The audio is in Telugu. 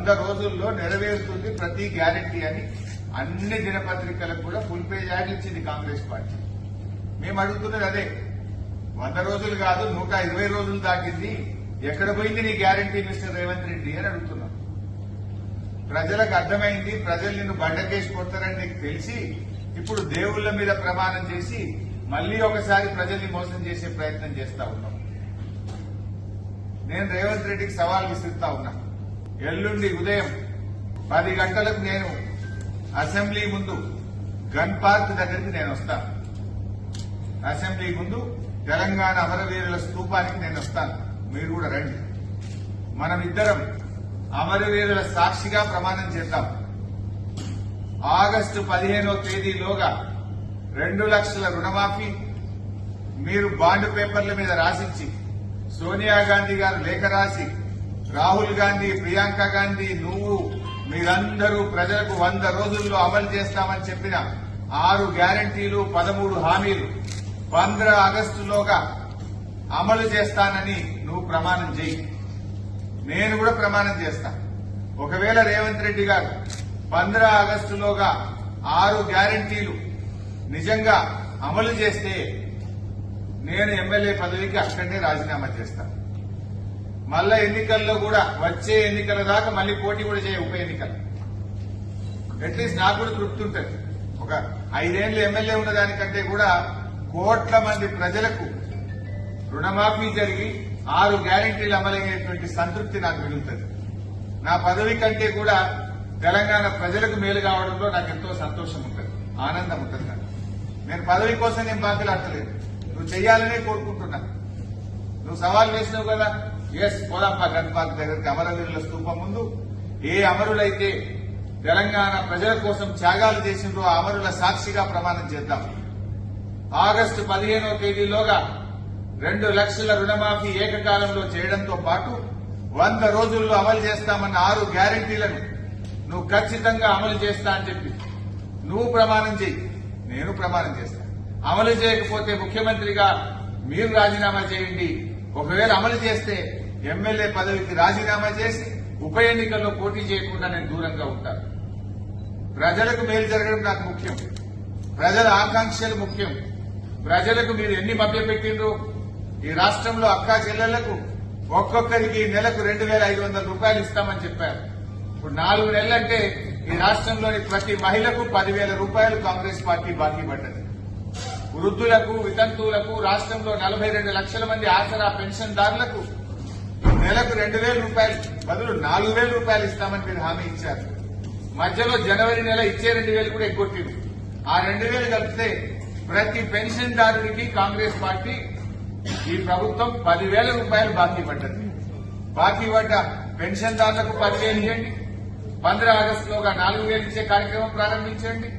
100 రోజుల్లో నెరవేరుతుంది ప్రతి గ్యారెంటీ అని అన్ని దినపత్రికలకు కూడా ఫుల్ పేజ్ యాడ్ ఇచ్చింది కాంగ్రెస్ పార్టీ. మేము అడుగుతున్నది అదే. 100 రోజులు కాదు 120 రోజులు దాటింది, ఎక్కడ పోయింది నీ గ్యారెంటీ మిస్టర్ రేవంత్ రెడ్డి అని అడుగుతున్నాం. ప్రజలకు అర్థమైంది, ప్రజలు నిన్ను బండకేసి కొడతారని నీకు తెలిసి ఇప్పుడు దేవుళ్ల మీద ప్రమాణం చేసి మళ్లీ ఒకసారి ప్రజల్ని మోసం చేసే ప్రయత్నం చేస్తా ఉన్నాం. నేను రేవంత్ రెడ్డికి సవాల్ విసురుతా ఉన్నా. ఎల్లుండి ఉదయం 10 గంటలకు నేను అసెంబ్లీ ముందు గన్ పార్క్ దగ్గరికి నేను వస్తాను. అసెంబ్లీ ముందు తెలంగాణ అమరవీరుల స్తూపానికి నేను వస్తాను. మీరు కూడా రండి. మనమిద్దరం అమరవీరుల సాక్షిగా ప్రమాణం చేద్దాం. ఆగస్టు 15వ తేదీలోగా 2 లక్షల రుణమాఫీ మీరు బాండ్ పేపర్ల మీద రాసిచ్చి, సోనియా గాంధీ గారు లేఖ రాసి, రాహుల్ గాంధీ, ప్రియాంక గాంధీ, నువ్వు మీరందరూ ప్రజలకు 100 రోజుల్లో అమలు చేస్తామని చెప్పిన 6 గ్యారంటీలు 13 హామీలు 15 ఆగస్టులోగా అమలు చేస్తానని నువ్వు ప్రమాణం చేయి. నేను కూడా ప్రమాణం చేస్తా. ఒకవేళ రేవంత్ రెడ్డి గారు 15 ఆగస్టులోగా 6 గ్యారంటీలు నిజంగా అమలు చేస్తే నేను ఎమ్మెల్యే పదవికి అక్కడనే రాజీనామా చేస్తాను. మళ్ళా ఎన్నికల్లో కూడా వచ్చే ఎన్నికల దాకా మళ్లీ పోటీ కూడా చేయ ఉప ఎన్నికలు. అట్లీస్ట్ నాకు కూడా తృప్తి ఉంటుంది. ఒక 5 ఏళ్లు ఎమ్మెల్యే ఉన్న దానికంటే కూడా కోట్ల మంది ప్రజలకు రుణమాఫీ జరిగి 6 గ్యారంటీలు అమలయ్యేటువంటి సంతృప్తి నాకు మిగులుతుంది. నా పదవి కంటే కూడా తెలంగాణ ప్రజలకు మేలు కావడంలో నాకు ఎంతో సంతోషం ఉంటుంది, ఆనందం ఉంటుంది. నేను పదవి కోసం నేను బాకీలాడతలేదు, నువ్వు చెయ్యాలనే కోరుకుంటున్నా. నువ్వు సవాల్ వేసినావు కదా, ఎస్ పోదాంపా గన్ పార్క్ దగ్గరికి అమరవీరుల స్తూపం ముందు. ఏ అమరులైతే తెలంగాణ ప్రజల కోసం త్యాగాలు చేసిండ్రో ఆ అమరుల సాక్షిగా ప్రమాణం చేద్దాం. ఆగస్టు 15వ తేదీలోగా 2 లక్షల రుణమాఫీ ఏకకాలంలో చేయడంతో పాటు 100 రోజుల్లో అమలు చేస్తామన్న 6 గ్యారంటీలను నువ్వు ఖచ్చితంగా అమలు చేస్తా అని చెప్పి నువ్వు ప్రమాణం చేయి, నేను ప్రమాణం చేస్తా. అమలు చేయకపోతే ముఖ్యమంత్రిగా మీరు రాజీనామా చేయండి. ఒకవేళ అమలు చేస్తే ఎమ్మెల్యే పదవికి రాజీనామా చేసి ఉప ఎన్నికల్లో పోటీ చేయకుండా నేను దూరంగా ఉంటాను. ప్రజలకు మేలు జరగడం నాకు ముఖ్యం, ప్రజల ఆకాంక్షలు ముఖ్యం. ప్రజలకు మీరు ఎన్ని మభ్యపెట్టిండ్రు? ఈ రాష్ట్రంలో అక్కా చెల్లెళ్లకు ఒక్కొక్కరికి నెలకు 2,500 రూపాయలు ఇస్తామని చెప్పారు. ఇప్పుడు 4 నెలలంటే ఈ రాష్ట్రంలోని ప్రతి మహిళకు 10,000 రూపాయలు కాంగ్రెస్ పార్టీ బాకీ పడ్డది. వృద్ధులకు, వితంతువులకు, రాష్ట్రంలో 42 లక్షల మంది ఆసరా పెన్షన్దారులకు నెలకు 2,000 రూపాయలు బదులు 4,000 రూపాయలు ఇస్తామని మీరు హామీ ఇచ్చారు. మధ్యలో జనవరి నెల ఇచ్చే 2,000 కూడా ఎగ్గొట్టింది. ఆ 2,000 కలిపితే ప్రతి పెన్షన్దారుడికి కాంగ్రెస్ పార్టీ ఈ ప్రభుత్వం 10,000 రూపాయలు బాకీ పడ్డది. బాకీ పడ్డ పెన్షన్దారులకు 10,000 ఇవ్వండి. 15 ఆగస్టులోగా 4,000 ఇచ్చే కార్యక్రమం ప్రారంభించండి.